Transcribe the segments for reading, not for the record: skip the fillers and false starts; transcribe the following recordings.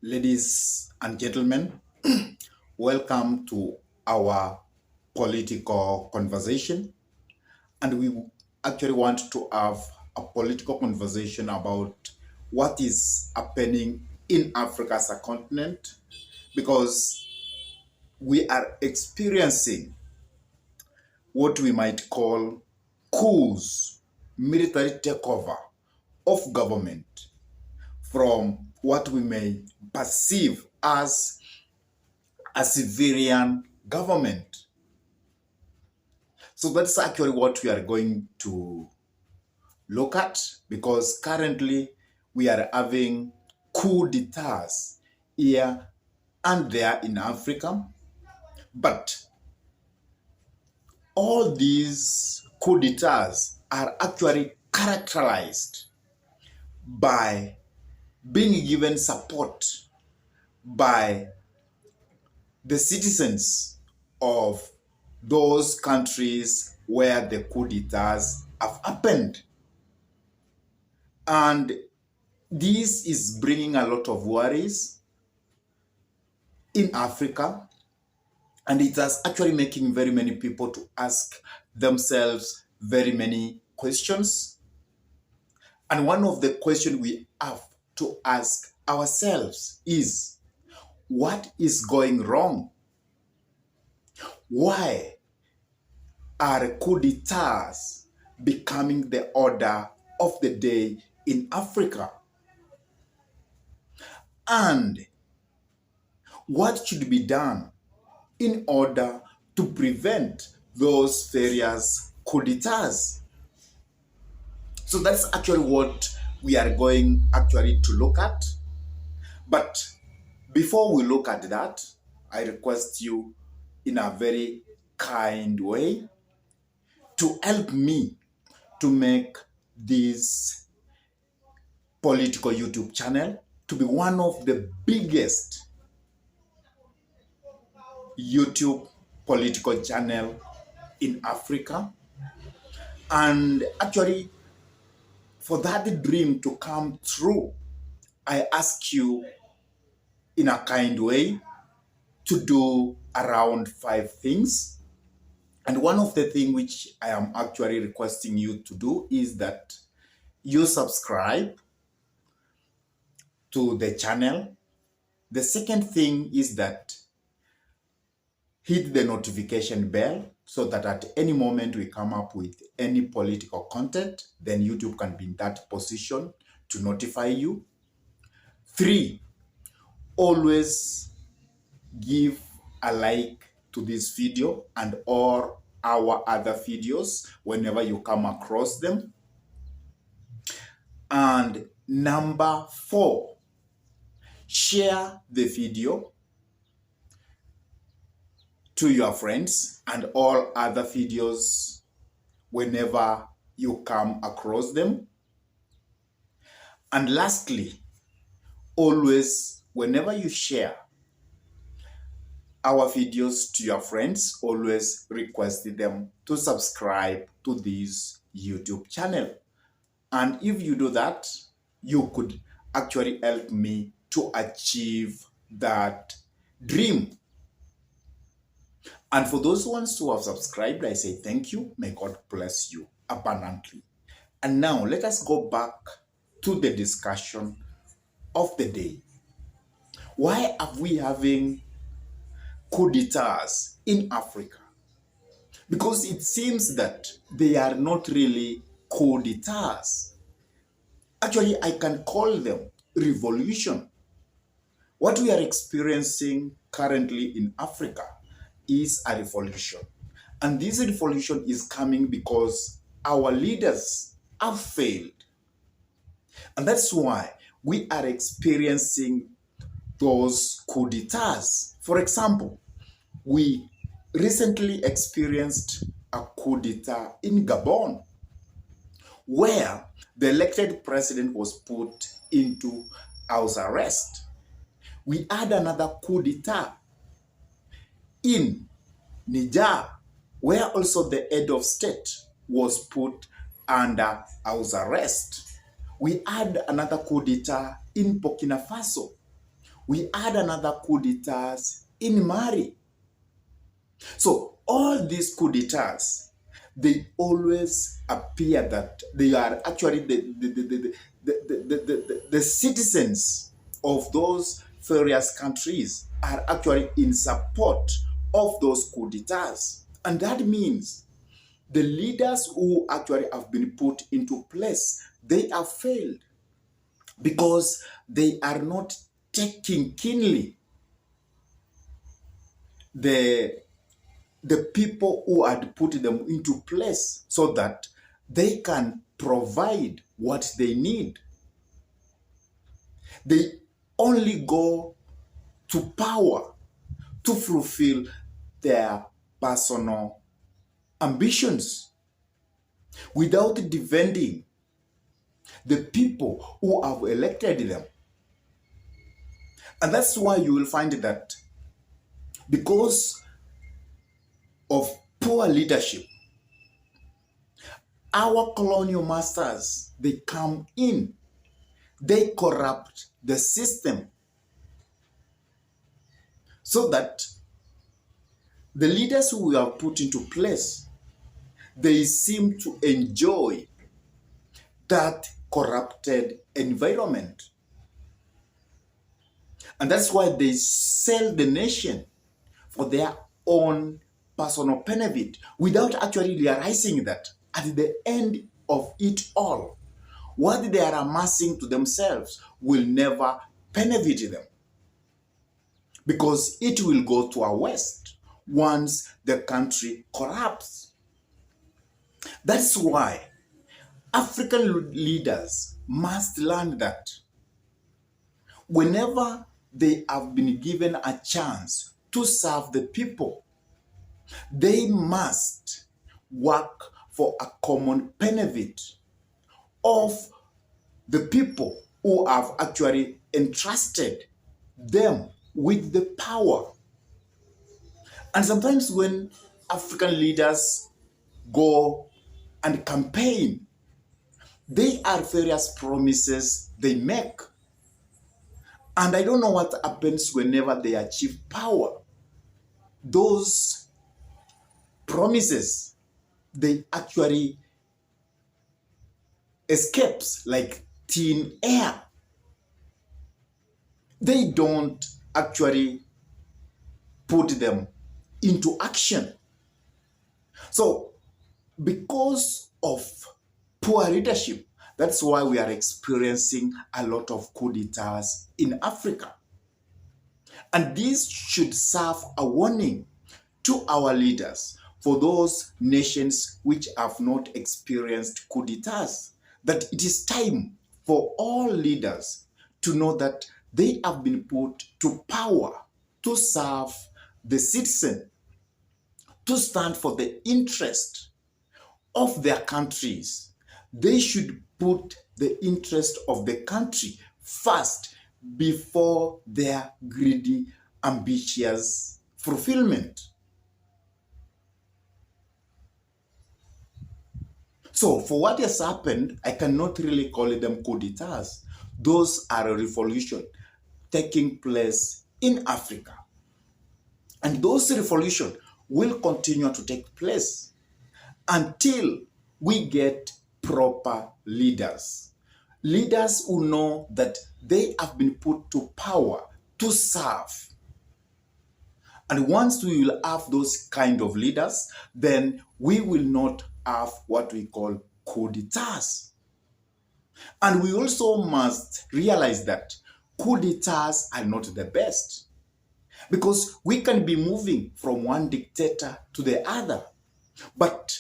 Ladies and gentlemen, welcome to our political conversation. And we actually want to have a political conversation about what is happening in Africa as a continent because we are experiencing what we might call coups, military takeover of government from what we may perceive as a civilian government. So that's actually what we are going to look at because currently we are having coup d'etats here and there in Africa. But all these coup d'etats are actually characterized by being given support by the citizens of those countries where the coup d'etats have happened. And this is bringing a lot of worries in Africa, and it is actually making very many people to ask themselves very many questions. And one of the questions we have to ask ourselves is, what is going wrong? Why are coup d'etats becoming the order of the day in Africa? And what should be done in order to prevent those various coup d'etats? So that's actually what we are going actually to look at. But before we look at that, I request you in a very kind way to help me to make this political YouTube channel to be one of the biggest YouTube political channel in Africa. And actually, for that dream to come true, I ask you in a kind way to do around 5 things. And one of the things which I am actually requesting you to do is that you subscribe to the channel. The second thing is that hit the notification bell so that at any moment we come up with any political content, then YouTube can be in that position to notify you. 3, always give a like to this video and all our other videos whenever you come across them. And number 4, share the video to your friends and all other videos whenever you come across them. And lastly, always, whenever you share our videos to your friends, always request them to subscribe to this YouTube channel. And if you do that, you could actually help me to achieve that dream. And for those ones who have subscribed, I say thank you. May God bless you abundantly. And now let us go back to the discussion of the day. Why are we having coup d'etats in Africa? Because it seems that they are not really coup d'etats. Actually, I can call them revolution. What we are experiencing currently in Africa is a revolution. And this revolution is coming because our leaders have failed. And that's why we are experiencing those coup d'etats. For example, we recently experienced a coup d'etat in Gabon, where the elected president was put into house arrest. We had another coup d'etat in Niger, where also the head of state was put under house arrest. We had another coup d'etat in Burkina Faso, we had another coup d'etats in Mali. So all these coup d'etats, they always appear that they are actually the citizens of those various countries are actually in support of those coup d'etats. And that means the leaders who actually have been put into place, they have failed because they are not taking keenly the people who had put them into place so that they can provide what they need. They only go to power to fulfill their personal ambitions without defending the people who have elected them. And that's why you will find that because of poor leadership, our colonial masters, they come in, they corrupt the system so that the leaders who we have put into place, they seem to enjoy that corrupted environment. And that's why they sell the nation for their own personal benefit without actually realizing that at the end of it all, what they are amassing to themselves will never benefit them because it will go to our waste once the country corrupts. That's why African leaders must learn that whenever they have been given a chance to serve the people, they must work for a common benefit of the people who have actually entrusted them with the power. And sometimes when African leaders go and campaign, there are various promises they make. And I don't know what happens whenever they achieve power. Those promises, they actually escapes like thin air. They don't actually put them into action. So because of poor leadership, that's why we are experiencing a lot of coup d'etats in Africa. And this should serve a warning to our leaders for those nations which have not experienced coup d'etats, that it is time for all leaders to know that they have been put to power to serve the citizen, to stand for the interest of their countries. They should put the interest of the country first before their greedy, ambitious fulfillment. So for what has happened, I cannot really call them coup d'etats. Those are a revolution taking place in Africa. And those revolutions will continue to take place until we get proper leaders. Leaders who know that they have been put to power to serve. And once we will have those kind of leaders, then we will not have what we call coup d'etats. And we also must realize that coup d'etats are not the best, because we can be moving from one dictator to the other. But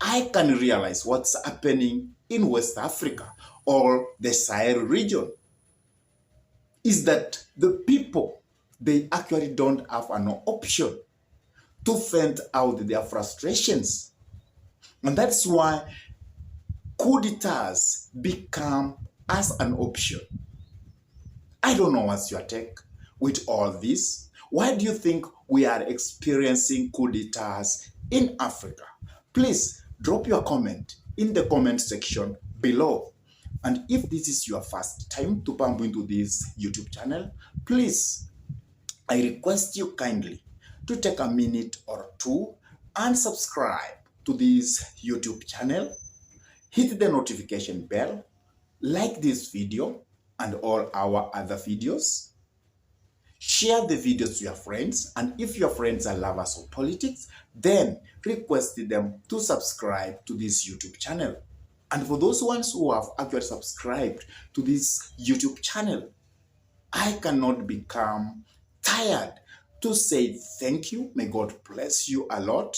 I can realize what's happening in West Africa or the Sahel region is that the people, they actually don't have an option to vent out their frustrations. And that's why coup d'etats become as an option. I don't know what's your take with all this. Why do you think we are experiencing coup d'etats in Africa? Please drop your comment in the comment section below. And if this is your first time to bump into this YouTube channel, please, I request you kindly to take a minute or two and subscribe to this YouTube channel. Hit the notification bell, like this video and all our other videos. Share the videos to your friends, and if your friends are lovers of politics, then request them to subscribe to this YouTube channel. And for those ones who have actually subscribed to this YouTube channel, I cannot become tired to say thank you. May God bless you a lot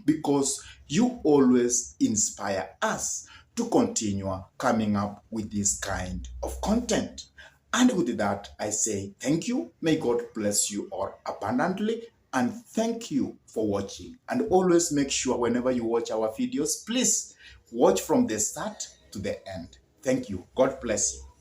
because you always inspire us to continue coming up with this kind of content. And with that, I say thank you. May God bless you all abundantly. And thank you for watching. And always make sure whenever you watch our videos, please watch from the start to the end. Thank you. God bless you.